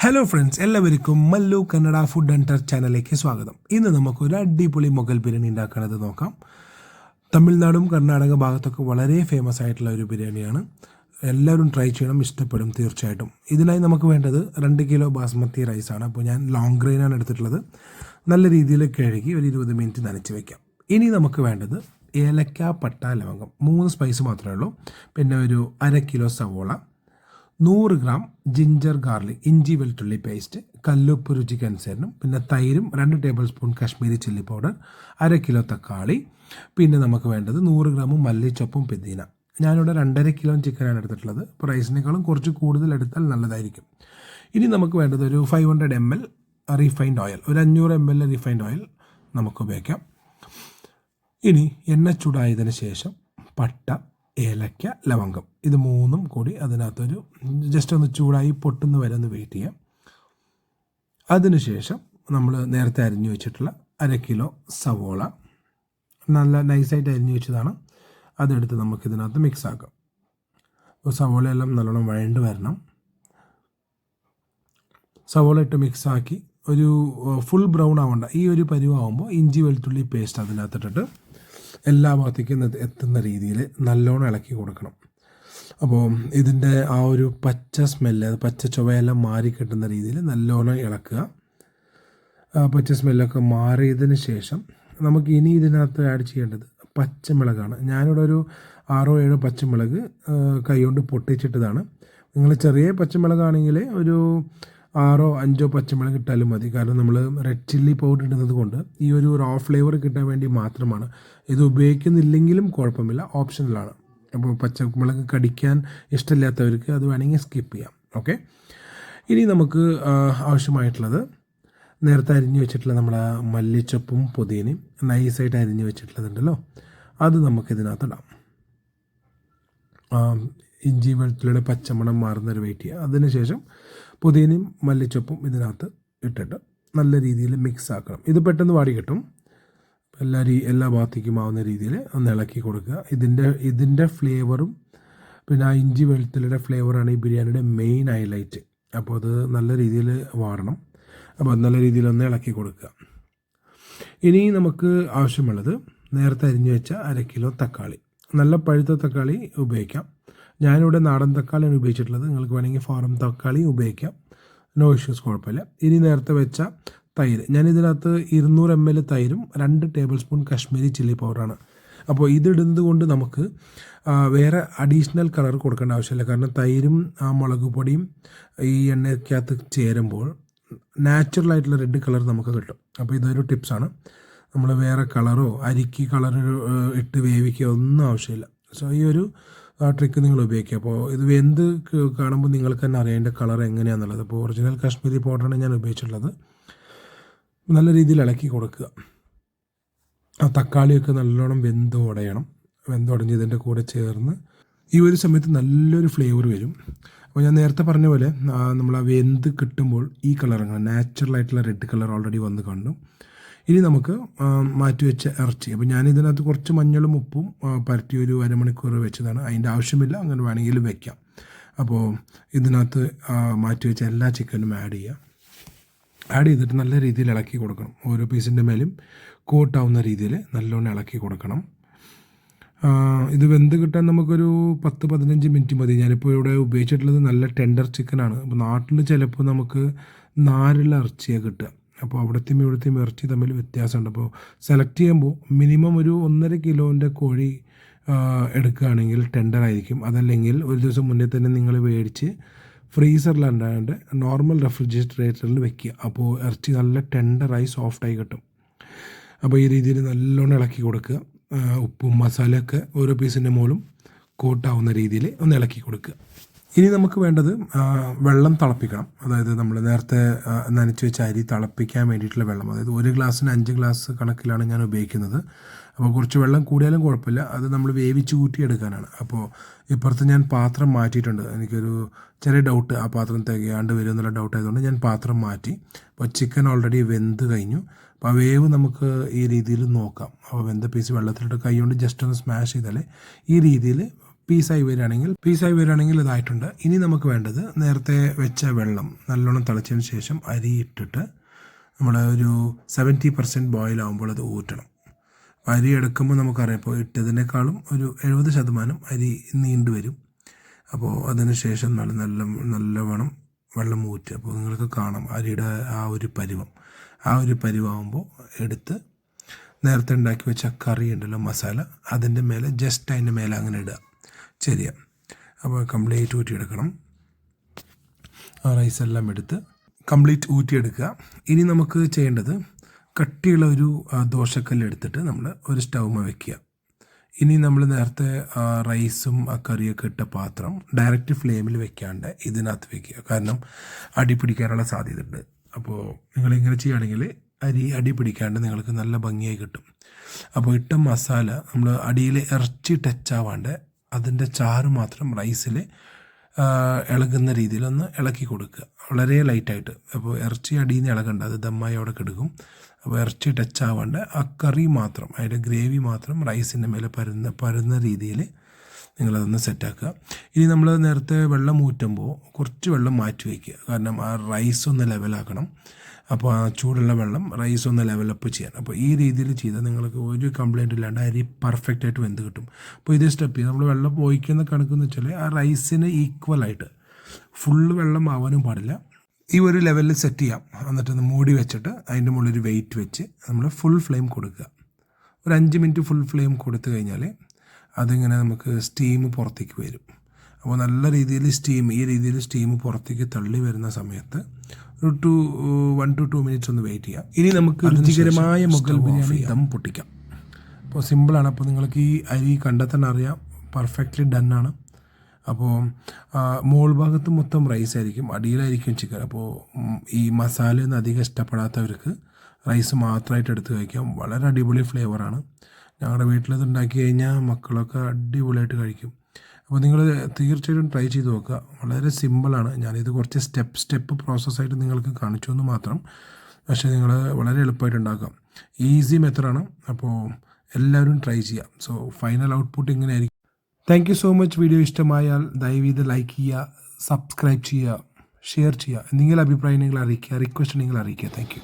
Hello friends, എല്ലാവർക്കും Mallu Kannada food and touch ചാനലിലേക്ക് സ്വാഗതം. ഇന്ന് നമുക്കൊരു അടിപൊളി മുഗൽ ബിരിയാണി ഉണ്ടാക്കുന്നത് നോക്കാം. തമിഴ്നാടും കർണാടക ഭാഗത്തൊക്കെ വളരെ ഫേമസ് ആയിട്ടുള്ള ഒരു ബിരിയാണിയാണ്. എല്ലാവരും ട്രൈ ചെയ്യണം, ഇഷ്ടപ്പെടും തീർച്ചയായിട്ടും. ഇതിനായി നമുക്ക് വേണ്ടത് 2 കിലോ ബാസ്മതി റൈസാണ്. അപ്പോൾ ഞാൻ ലോങ് ഗ്രെയിനാണ് എടുത്തിട്ടുള്ളത്. നല്ല രീതിയിൽ കഴുകി ഒരു 20 മിനിറ്റ് നനച്ച് വയ്ക്കാം. ഇനി നമുക്ക് വേണ്ടത് ഏലക്ക, പട്ട, ലവംഗം, 3 സ്പൈസ് മാത്രമേ ഉള്ളൂ. പിന്നെ ഒരു 1/2 കിലോ സവോള, 100 ഗ്രാം ജിഞ്ചർ ഗാർലിക്, ഇഞ്ചി വെളുത്തുള്ളി പേസ്റ്റ്, കല്ലുപ്പ് രുചിക്കനുസരണം, പിന്നെ തൈരും 2 table spoon Kashmiri chilli powder, 1/2 kilo തക്കാളി, പിന്നെ നമുക്ക് വേണ്ടത് 100 ഗ്രാം മല്ലിച്ചപ്പും പുതിന. ഞാനിവിടെ 2.5 കിലോ ചിക്കനാണ് എടുത്തിട്ടുള്ളത്. അപ്പോൾ റൈസിനേക്കാളും കുറച്ച് കൂടുതൽ എടുത്താൽ നല്ലതായിരിക്കും. ഇനി നമുക്ക് വേണ്ടത് ഒരു 500 ml റിഫൈൻഡ് ഓയിൽ, ഒരു 500 ml റിഫൈൻഡ് ഓയിൽ നമുക്ക് ഉപയോഗിക്കാം. ഇനി എണ്ണ ചൂടായതിനു ശേഷം പട്ട, ഏലക്ക, ലവംഗം, ഇത് 3 കൂടി അതിനകത്തൊരു ജസ്റ്റ് ഒന്ന് ചൂടായി പൊട്ടുന്ന വരെ ഒന്ന് വെയിറ്റ് ചെയ്യാം. അതിനുശേഷം നമ്മൾ നേരത്തെ അരിഞ്ഞു വെച്ചിട്ടുള്ള 1/2 കിലോ സവോള, നല്ല നൈസായിട്ട് അരിഞ്ഞു വെച്ചതാണ്, അതെടുത്ത് നമുക്കിതിനകത്ത് മിക്സ് ആക്കാം. അപ്പോൾ സവോളയെല്ലാം നല്ലോണം വഴണ്ട് വരണം. സവോള ഇട്ട് മിക്സാക്കി ഒരു ഫുൾ ബ്രൗൺ ആവണ്ട, ഈ ഒരു പരുവാകുമ്പോൾ ഇഞ്ചി വെളുത്തുള്ളി പേസ്റ്റ് അതിനകത്തിട്ടിട്ട് എല്ലാ ഭാഗത്തേക്കും എത്തുന്ന രീതിയിൽ നല്ലോണം ഇളക്കി കൊടുക്കണം. അപ്പോൾ ഇതിൻ്റെ ആ ഒരു പച്ച സ്മെല്ല്, പച്ച ചുവയെല്ലാം മാറി കിട്ടുന്ന രീതിയിൽ നല്ലോണം ഇളക്കുക. പച്ച സ്മെല്ലൊക്കെ മാറിയതിന് ശേഷം നമുക്ക് ഇനി ഇതിനകത്ത് ആഡ് ചെയ്യേണ്ടത് പച്ചമുളകാണ്. ഞാനിവിടെ ഒരു 6-7 പച്ചമുളക് കൈകൊണ്ട് പൊട്ടിച്ചിട്ടതാണ്. നിങ്ങൾ ചെറിയ പച്ചമുളകാണെങ്കിൽ ഒരു 6-5 പച്ചമുളക് ഇട്ടാലും മതി. കാരണം നമ്മൾ റെഡ് ചില്ലി പൗഡർ ഇടുന്നത് കൊണ്ട് ഈ ഒരു റോ ഫ്ലേവർ കിട്ടാൻ വേണ്ടി മാത്രമാണ്. ഇത് ഉപയോഗിക്കുന്നില്ലെങ്കിലും കുഴപ്പമില്ല, ഓപ്ഷണലാണ്. അപ്പോൾ പച്ചമുളക് കടിക്കാൻ ഇഷ്ടമില്ലാത്തവർക്ക് അത് വേണമെങ്കിൽ സ്കിപ്പ് ചെയ്യാം. ഓക്കെ, ഇനി നമുക്ക് ആവശ്യമായിട്ടുള്ളത് നേരത്തെ അരിഞ്ഞു വെച്ചിട്ടുള്ള നമ്മുടെ മല്ലിച്ചപ്പും പുതിനയും നൈസായിട്ട് അരിഞ്ഞു വെച്ചിട്ടുള്ളതുണ്ടല്ലോ, അത് നമുക്കിതിനകത്തിടാം. ഇഞ്ചി വെളുത്തുള്ളിയുടെ പച്ചമണം മാറുന്നൊരു വെയിറ്റ് ചെയ്യുക. അതിനുശേഷം പുതിനയും മല്ലിച്ചപ്പും ഇതിനകത്ത് ഇട്ടിട്ട് നല്ല രീതിയിൽ മിക്സ് ആക്കണം. ഇത് പെട്ടെന്ന് വാടി കിട്ടും. എല്ലാ ഭാഗത്തേക്കും ആവുന്ന രീതിയിൽ ഒന്ന് ഇളക്കി കൊടുക്കുക. ഇതിൻ്റെ ഫ്ലേവറും പിന്നെ ആ ഇഞ്ചി വെളുത്തുള്ളിയുടെ ഫ്ലേവറാണ് ഈ ബിരിയാണിയുടെ മെയിൻ ഹൈലൈറ്റ്. അപ്പോൾ അത് നല്ല രീതിയിൽ വാടണം. അപ്പോൾ നല്ല രീതിയിൽ ഒന്ന് ഇളക്കി കൊടുക്കുക. ഇനി നമുക്ക് ആവശ്യമുള്ളത് നേരത്തെ അരിഞ്ഞു വെച്ച 1/2 കിലോ തക്കാളി, നല്ല പഴുത്ത തക്കാളി ഉപയോഗിക്കാം. ഞാനിവിടെ നാടൻ തക്കാളിയാണ് ഉപയോഗിച്ചിട്ടുള്ളത്. നിങ്ങൾക്ക് വേണമെങ്കിൽ ഫാറം തക്കാളി ഉപയോഗിക്കാം, നോ ഇഷ്യൂസ്, കുഴപ്പമില്ല. ഇനി നേരത്തെ വെച്ച തൈര്, ഞാനിതിനകത്ത് 200 ml തൈരും 2 ടേബിൾ സ്പൂൺ കാശ്മീരി ചില്ലി പൗഡറാണ്. അപ്പോൾ ഇതിടുന്നത് കൊണ്ട് നമുക്ക് വേറെ അഡീഷണൽ കളർ കൊടുക്കേണ്ട ആവശ്യമില്ല. കാരണം തൈരും ആ മുളക് പൊടിയും ഈ എണ്ണയ്ക്കകത്ത് ചേരുമ്പോൾ നാച്ചുറലായിട്ടുള്ള റെഡ് കളർ നമുക്ക് കിട്ടും. അപ്പോൾ ഇതൊരു ടിപ്സാണ്. നമ്മൾ വേറെ കളറോ അരിക്ക് കളർ ഇട്ട് വേവിക്കുക ഒന്നും ആവശ്യമില്ല. സോ ഈ ഒരു ട്രിക്ക് നിങ്ങൾ ഉപയോഗിക്കുക. അപ്പോൾ ഇത് വെന്ത് കാണുമ്പോൾ നിങ്ങൾക്ക് തന്നെ അറിയാം അതിൻ്റെ കളർ എങ്ങനെയാണെന്നുള്ളത്. അപ്പോൾ ഒറിജിനൽ കാശ്മീരി പൗഡറാണ് ഞാൻ ഉപയോഗിച്ചിട്ടുള്ളത്. നല്ല രീതിയിൽ ഇളക്കി കൊടുക്കുക. ആ തക്കാളിയൊക്കെ നല്ലോണം വെന്തുടഞ്ഞ് ഇതിൻ്റെ കൂടെ ചേർന്ന് ഈ ഒരു സമയത്ത് നല്ലൊരു ഫ്ലേവർ വരും. അപ്പോൾ ഞാൻ നേരത്തെ പറഞ്ഞ പോലെ നമ്മൾ ആ വെന്ത് കിട്ടുമ്പോൾ ഈ കളർ അങ്ങനെ നാച്ചുറലായിട്ടുള്ള റെഡ് കളർ ഓൾറെഡി വന്ന് കണ്ടു. ഇനി നമുക്ക് മാറ്റിവെച്ച ഇറച്ചി, അപ്പോൾ ഞാനിതിനകത്ത് കുറച്ച് മഞ്ഞളും ഉപ്പും പരട്ടി ഒരു 1/2 മണിക്കൂർ വെച്ചതാണ്. അതിൻ്റെ ആവശ്യമില്ല, അങ്ങനെ വേണമെങ്കിൽ വെക്കാം. അപ്പോൾ ഇതിനകത്ത് മാറ്റിവെച്ച എല്ലാ ചിക്കനും ആഡ് ചെയ്തിട്ട് നല്ല രീതിയിൽ ഇളക്കി കൊടുക്കണം. ഓരോ പീസിൻ്റെ മേലും കോട്ടാവുന്ന രീതിയിൽ നല്ലോണം ഇളക്കി കൊടുക്കണം. ഇത് വെന്ത് കിട്ടാൻ നമുക്കൊരു 10-15 മിനിറ്റ് മതി. ഞാനിപ്പോൾ ഇവിടെ ഉപയോഗിച്ചിട്ടുള്ളത് നല്ല ടെൻഡർ ചിക്കനാണ്. അപ്പോൾ നാട്ടിൽ ചിലപ്പോൾ നമുക്ക് നാരുള്ള ഇറച്ചിയാണ് കിട്ടുക. അപ്പോൾ അവിടത്തെയും ഇവിടത്തെയും ഇറച്ചി തമ്മിൽ വ്യത്യാസമുണ്ട്. അപ്പോൾ സെലക്ട് ചെയ്യുമ്പോൾ മിനിമം ഒരു 1.5 കിലോൻ്റെ കോഴി എടുക്കുകയാണെങ്കിൽ ടെൻഡർ ആയിരിക്കും. അതല്ലെങ്കിൽ ഒരു ദിവസം മുന്നേ തന്നെ നിങ്ങൾ മേടിച്ച് ഫ്രീസറിലല്ലാണ്ട് നോർമൽ റെഫ്രിജറേറ്ററിൽ വെക്കുക. അപ്പോൾ ഇറച്ചി നല്ല ടെൻഡറായി സോഫ്റ്റായി കിട്ടും. അപ്പോൾ ഈ രീതിയിൽ നല്ലോണം ഇളക്കി കൊടുക്കുക. ഉപ്പും മസാലയൊക്കെ ഓരോ പീസിൻ്റെ മുകളിലും കോട്ടാവുന്ന രീതിയിൽ ഒന്ന് ഇളക്കി കൊടുക്കുക. ഇനി നമുക്ക് വേണ്ടത് വെള്ളം തിളപ്പിക്കണം. അതായത് നമ്മൾ നേരത്തെ നനച്ച് വെച്ച അരി തിളപ്പിക്കാൻ വേണ്ടിയിട്ടുള്ള വെള്ളം, അതായത് 1 ഗ്ലാസ്സിന് 5 ഗ്ലാസ് കണക്കിലാണ് ഞാൻ ഉപയോഗിക്കുന്നത്. അപ്പോൾ കുറച്ച് വെള്ളം കൂടിയാലും കുഴപ്പമില്ല, അത് നമ്മൾ വേവിച്ച് കൂട്ടിയെടുക്കാനാണ്. അപ്പോൾ ഇപ്പുറത്ത് ഞാൻ പാത്രം മാറ്റിയിട്ടുണ്ട്. എനിക്കൊരു ചെറിയ ഡൗട്ട്, ആ പാത്രം തികയാണ്ട് വരും എന്നുള്ള ഡൗട്ട് ആയതുകൊണ്ട് ഞാൻ പാത്രം മാറ്റി. അപ്പോൾ ചിക്കൻ ഓൾറെഡി വെന്ത് കഴിഞ്ഞു. അപ്പോൾ ആ വേവ് നമുക്ക് ഈ രീതിയിൽ നോക്കാം. അപ്പോൾ വെന്ത പീസ് വെള്ളത്തിലിട്ട് കൈ കൊണ്ട് ജസ്റ്റ് ഒന്ന് സ്മാഷ് ചെയ്താൽ ഈ രീതിയിൽ പീസായി വരികയാണെങ്കിൽ ഇതായിട്ടുണ്ട്. ഇനി നമുക്ക് വേണ്ടത് നേരത്തെ വെച്ച വെള്ളം നല്ലോണം തിളച്ചതിന് ശേഷം അരി ഇട്ടിട്ട് നമ്മൾ ഒരു 70% ബോയിൽ ആകുമ്പോൾ അത് ഊറ്റണം. അരി എടുക്കുമ്പോൾ നമുക്കറിയാം, ഇപ്പോൾ ഇട്ടതിനേക്കാളും ഒരു 70% അരി നീണ്ടു വരും. അപ്പോൾ അതിന് ശേഷം നല്ലവണ്ണം വെള്ളം ഊറ്റുക. അപ്പോൾ നിങ്ങൾക്ക് കാണാം അരിയുടെ ആ ഒരു പരിവമാകുമ്പോൾ എടുത്ത് നേരത്തെ ഉണ്ടാക്കി വെച്ച കറി ഉണ്ടല്ലോ, മസാല, അതിൻ്റെ മേലെ ജസ്റ്റ് അതിൻ്റെ മേലെ അങ്ങനെ ഇടുക, ശരിയാണ്. അപ്പോൾ കംപ്ലീറ്റ് ഊറ്റിയെടുക്കണം. ആ റൈസെല്ലാം എടുത്ത് കംപ്ലീറ്റ് ഊറ്റിയെടുക്കുക. ഇനി നമുക്ക് ചെയ്യേണ്ടത് കട്ടിയുള്ള ഒരു ദോശക്കല്ല് എടുത്തിട്ട് നമ്മൾ ഒരു സ്റ്റൗമ്മ വെക്കുക. ഇനി നമ്മൾ നേരത്തെ റൈസും ആ കറിയൊക്കെ ഇട്ട പാത്രം ഡയറക്റ്റ് ഫ്ലെയിമിൽ വെക്കാണ്ട് ഇതിനകത്ത് വെക്കുക. കാരണം അടി പിടിക്കാനുള്ള സാധ്യതയുണ്ട്. അപ്പോൾ നിങ്ങളിങ്ങനെ ചെയ്യുകയാണെങ്കിൽ അടി പിടിക്കാണ്ട് നിങ്ങൾക്ക് നല്ല ഭംഗിയായി കിട്ടും. അപ്പോൾ ഇട്ട മസാല നമ്മൾ അടിയിൽ ഇറച്ചി ടച്ച് ആവാണ്ട് അതിൻ്റെ ചാറ് മാത്രം റൈസിൽ ഇളകുന്ന രീതിയിലൊന്ന് ഇളക്കി കൊടുക്കുക, വളരെ ലൈറ്റായിട്ട്. അപ്പോൾ ഇറച്ചി അടിയിൽ നിന്ന് ഇളകണ്ട, അത് ദമ്മായി അവിടെ കിടക്കും. അപ്പോൾ ഇറച്ചി ടച്ച് ആവാണ്ട് ആ കറി മാത്രം, അതിൻ്റെ ഗ്രേവി മാത്രം റൈസിൻ്റെ മേലെ പരുന്ന രീതിയിൽ നിങ്ങളതൊന്ന് സെറ്റാക്കുക. ഇനി നമ്മൾ നേരത്തെ വെള്ളം ഊറ്റുമ്പോൾ കുറച്ച് വെള്ളം മാറ്റി വയ്ക്കുക. കാരണം ആ റൈസ് ഒന്ന് ലെവലാക്കണം. അപ്പോൾ ആ ചൂടുള്ള വെള്ളം റൈസ് ഒന്ന് ലെവലപ്പ് ചെയ്യാൻ. അപ്പോൾ ഈ രീതിയിൽ ചെയ്താൽ നിങ്ങൾക്ക് ഒരു കംപ്ലയിൻ്റ് ഇല്ലാണ്ട് അരി പെർഫെക്റ്റായിട്ട് വെന്ത് കിട്ടും. അപ്പോൾ ഇതേ സ്റ്റെപ്പ് ചെയ്ത് നമ്മൾ വെള്ളം ഒഴിക്കുന്ന കണക്കെന്ന് വെച്ചാൽ ആ റൈസിന് ഈക്വലായിട്ട് ഫുള്ള് വെള്ളം ആവാനും പാടില്ല. ഈ ഒരു ലെവലിൽ സെറ്റ് ചെയ്യാം. എന്നിട്ട് മൂടി വെച്ചിട്ട് അതിൻ്റെ മുകളിൽ ഒരു വെയിറ്റ് വെച്ച് നമ്മൾ ഫുൾ ഫ്ലെയിം കൊടുക്കുക. ഒരു 5 മിനിറ്റ് ഫുൾ ഫ്ലെയിം കൊടുത്തു കഴിഞ്ഞാൽ അതിങ്ങനെ നമുക്ക് സ്റ്റീം പുറത്തേക്ക് വരും. അപ്പോൾ നല്ല രീതിയിൽ ഈ രീതിയിൽ സ്റ്റീം പുറത്തേക്ക് തള്ളി വരുന്ന സമയത്ത് ഒരു 1 to 2 മിനിറ്റ്സ് ഒന്ന് വെയിറ്റ് ചെയ്യാം. ഇനി നമുക്ക് രുചികരമായ മുഗൾ ബിരിയാണി ദം പൊട്ടിക്കാം. അപ്പോൾ സിമ്പിളാണ്. അപ്പോൾ നിങ്ങൾക്ക് ഈ അരി കണ്ടാൽ തന്നെ അറിയാം പെർഫെക്റ്റ്ലി ഡണ്ണാണ്. അപ്പോൾ മോൾ ഭാഗത്ത് മൊത്തം റൈസ് ആയിരിക്കും, അടിയിലായിരിക്കും ചിക്കൻ. അപ്പോൾ ഈ മസാലയൊന്നും അധികം ഇഷ്ടപ്പെടാത്തവർക്ക് റൈസ് മാത്രമായിട്ട് എടുത്ത് കഴിക്കാം. വളരെ അടിപൊളി ഫ്ലേവറാണ്. ഞങ്ങളുടെ വീട്ടിലത് ഉണ്ടാക്കി കഴിഞ്ഞാൽ മക്കളൊക്കെ അടിപൊളിയായിട്ട് കഴിക്കും. അപ്പോൾ നിങ്ങൾ തീർച്ചയായിട്ടും ട്രൈ ചെയ്ത് നോക്കുക. വളരെ സിമ്പിളാണ്. ഞാനിത് കുറച്ച് സ്റ്റെപ്പ് പ്രോസസ്സായിട്ട് നിങ്ങൾക്ക് കാണിച്ചു എന്ന് മാത്രം. പക്ഷേ നിങ്ങൾ വളരെ എളുപ്പമായിട്ട് ഉണ്ടാക്കാം. ഈസി മെത്തഡാണ്. അപ്പോൾ എല്ലാവരും ട്രൈ ചെയ്യാം. സോ ഫൈനൽ ഔട്ട്പുട്ട് ഇങ്ങനെയായിരിക്കും. Thank you so much. Video ഇഷ്ടമായാൽ ദയവീത് ലൈക്ക് ചെയ്യുക, സബ്സ്ക്രൈബ് ചെയ്യുക, ഷെയർ ചെയ്യുക. എന്തെങ്കിലും അഭിപ്രായം നിങ്ങൾ അറിയിക്കുക, റിക്വസ്റ്റ് നിങ്ങൾ അറിയിക്കുക. Thank you.